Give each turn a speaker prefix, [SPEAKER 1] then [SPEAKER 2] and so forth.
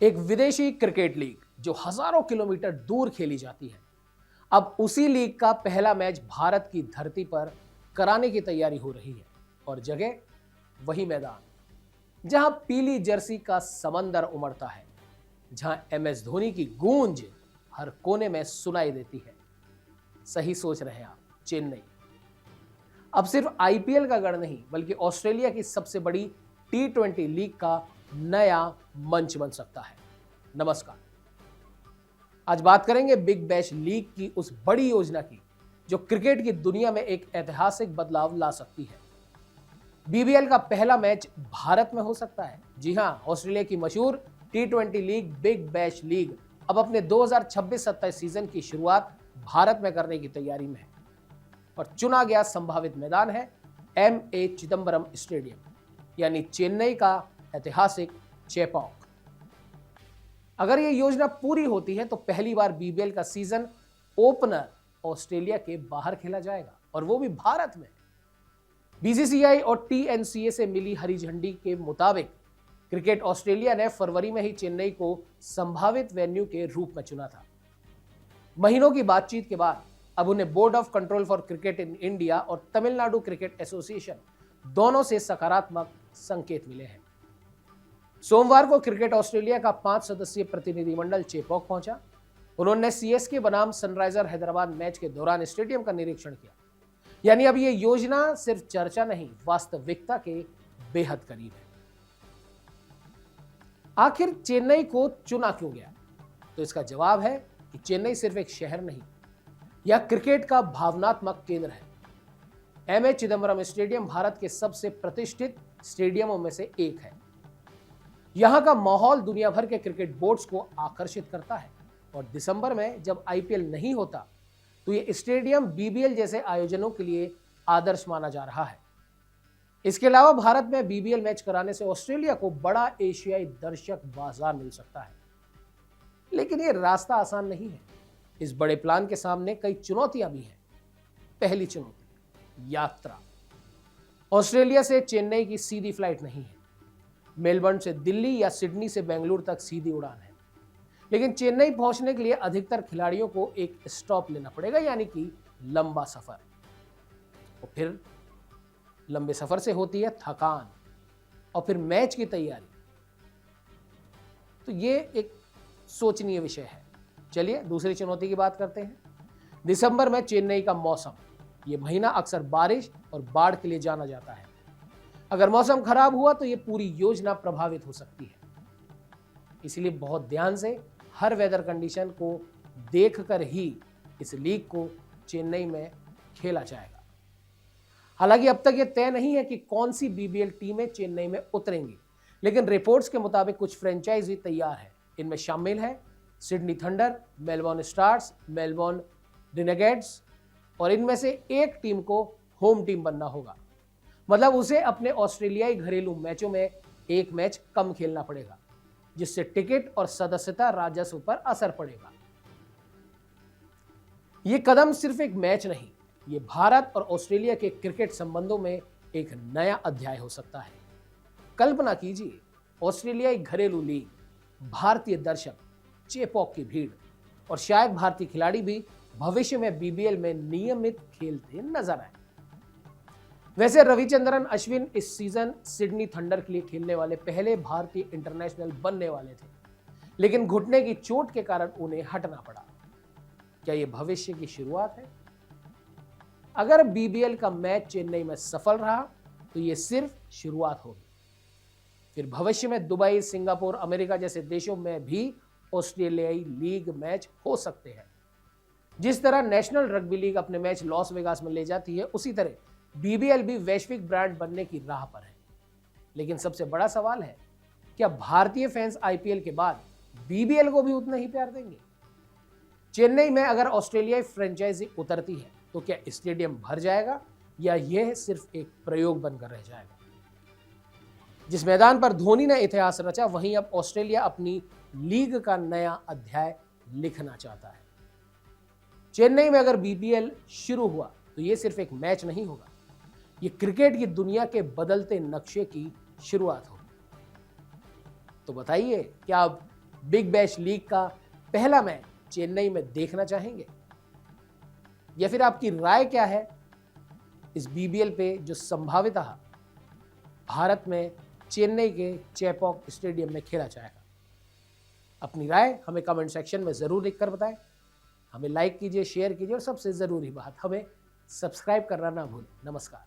[SPEAKER 1] एक विदेशी cricket league जो हजारों किलोमीटर दूर खेली जाती है, अब उसी लीग का पहला मैच भारत की धरती पर कराने की तैयारी हो रही है। और जगह वही मैदान जहां पीली जर्सी का समंदर उमड़ता है, जहां MS धोनी की गूंज हर कोने में सुनाई देती है। सही सोच रहे हैं आप, चेन्नई अब सिर्फ IPL का गढ़ नहीं, बल्कि ऑस्ट्रेलिया की सबसे बड़ी T20 लीग का नया मंच बन सकता है। नमस्कार, आज बात करेंगे बिग बैश लीग की उस बड़ी योजना की जो क्रिकेट की दुनिया में एक ऐतिहासिक बदलाव ला सकती है। BBL का पहला मैच भारत में हो सकता है। जी हां, ऑस्ट्रेलिया की मशहूर T20 league big bash league अब अपने 2026-27 सीजन की शुरुआत भारत में करने की तैयारी में है और चुना गया संभावित मैदान है MA चिदंबरम स्टेडियम, यानी चेन्नई का ऐतिहासिक चेपॉक। अगर यह योजना पूरी होती है तो पहली बार BBL का सीजन ओपनर ऑस्ट्रेलिया के बाहर खेला जाएगा, और वो भी भारत में। BCCI और TNCA से मिली हरी झंडी के मुताबिक क्रिकेट ऑस्ट्रेलिया ने फरवरी में ही चेन्नई को संभावित वेन्यू के रूप में चुना था। महीनों की बातचीत के बाद अब उन्हें board of control for cricket in India और तमिलनाडु क्रिकेट एसोसिएशन दोनों से सकारात्मक संकेत मिले हैं। सोमवार को क्रिकेट ऑस्ट्रेलिया का 5 सदस्यीय प्रतिनिधिमंडल चेपॉक पहुंचा। उन्होंने CSK बनाम सनराइजर हैदराबाद मैच के दौरान स्टेडियम का निरीक्षण किया। यानी अब यह योजना सिर्फ चर्चा नहीं, वास्तविकता के बेहद करीब है। आखिर चेन्नई को चुना क्यों गया? तो इसका जवाब है कि चेन्नई सिर्फ एक शहर नहीं, यह क्रिकेट का भावनात्मक केंद्र है। MA चिदंबरम स्टेडियम भारत के सबसे प्रतिष्ठित स्टेडियमों में से एक है। यहां का माहौल दुनिया भर के क्रिकेट बोर्ड्स को आकर्षित करता है, और दिसंबर में जब IPL नहीं होता तो यह स्टेडियम BBL जैसे आयोजनों के लिए आदर्श माना जा रहा है। इसके अलावा भारत में BBL मैच कराने से ऑस्ट्रेलिया को बड़ा एशियाई दर्शक बाजार मिल सकता है। लेकिन यह रास्ता आसान नहीं है। इस बड़े प्लान के सामने कई चुनौतियां भी हैं। पहली चुनौती, यात्रा। ऑस्ट्रेलिया से चेन्नई की सीधी फ्लाइट नहीं है। मेलबर्न से दिल्ली या सिडनी से बेंगलुरु तक सीधी उड़ान है, लेकिन चेन्नई पहुंचने के लिए अधिकतर खिलाड़ियों को एक स्टॉप लेना पड़ेगा, यानी कि लंबा सफर। और फिर लंबे सफर से होती है थकान, और फिर मैच की तैयारी। तो ये एक सोचनीय विषय है। चलिए दूसरी चुनौती की बात करते हैं। दिसंबर में चेन्नई का मौसम, यह महीना अक्सर बारिश और बाढ़ के लिए जाना जाता है। अगर मौसम खराब हुआ तो यह पूरी योजना प्रभावित हो सकती है। इसलिए बहुत ध्यान से हर वेदर कंडीशन को देखकर ही इस लीग को चेन्नई में खेला जाएगा। हालांकि अब तक यह तय नहीं है कि कौन सी BBL टीमें चेन्नई में उतरेंगी, लेकिन रिपोर्ट्स के मुताबिक कुछ फ्रेंचाइजी तैयार है। इनमें शामिल है Sydney Thunder, Melbourne Stars, Melbourne Renegades, और इनमें से एक टीम को होम टीम बनना होगा। मतलब उसे अपने ऑस्ट्रेलियाई घरेलू मैचों में एक मैच कम खेलना पड़ेगा, जिससे टिकट और सदस्यता राजस्व पर असर पड़ेगा। यह कदम सिर्फ एक मैच नहीं, यह भारत और ऑस्ट्रेलिया के क्रिकेट संबंधों में एक नया अध्याय हो सकता है। कल्पना कीजिए, ऑस्ट्रेलियाई घरेलू लीग, भारतीय दर्शक, चेपॉक की भीड़, और शायद भारतीय खिलाड़ी भी भविष्य में BBL में नियमित खेलते नजर आए। वैसे रविचंद्रन अश्विन इस सीजन सिडनी थंडर के लिए खेलने वाले पहले भारतीय इंटरनेशनल बनने वाले थे, लेकिन घुटने की चोट के कारण उन्हें हटना पड़ा। क्या यह भविष्य की शुरुआत है? अगर BBL का मैच चेन्नई में सफल रहा तो यह सिर्फ शुरुआत होगी। फिर भविष्य में दुबई, सिंगापुर, अमेरिका जैसे देशों में भी ऑस्ट्रेलियाई लीग मैच हो सकते हैं। जिस तरह नेशनल रग्बी लीग अपने मैच लॉस वेगास में ले जाती है, उसी तरह BBL भी वैश्विक ब्रांड बनने की राह पर है। लेकिन सबसे बड़ा सवाल है, क्या भारतीय फैंस IPL के बाद BBL को भी उतना ही प्यार देंगे? चेन्नई में अगर ऑस्ट्रेलियाई फ्रेंचाइजी उतरती है तो क्या स्टेडियम भर जाएगा, या यह सिर्फ एक प्रयोग बनकर रह जाएगा? जिस मैदान पर धोनी ने इतिहास रचा, वहीं अब ऑस्ट्रेलिया अपनी लीग का नया अध्याय लिखना चाहता है। चेन्नई में अगर BBL शुरू हुआ तो यह सिर्फ एक मैच नहीं होगा, ये क्रिकेट की दुनिया के बदलते नक्शे की शुरुआत होगी। तो बताइए, क्या अब बिग बैश लीग का पहला मैच चेन्नई में देखना चाहेंगे, या फिर आपकी राय क्या है इस बीबीएल पे जो संभावितः भारत में चेन्नई के चेपॉक स्टेडियम में खेला जाएगा? अपनी राय हमें कमेंट सेक्शन में जरूर लिखकर बताएं। हमें लाइक कीजिए, शेयर कीजिए और सबसे जरूरी बात, हमें सब्सक्राइब करना ना भूलें। नमस्कार।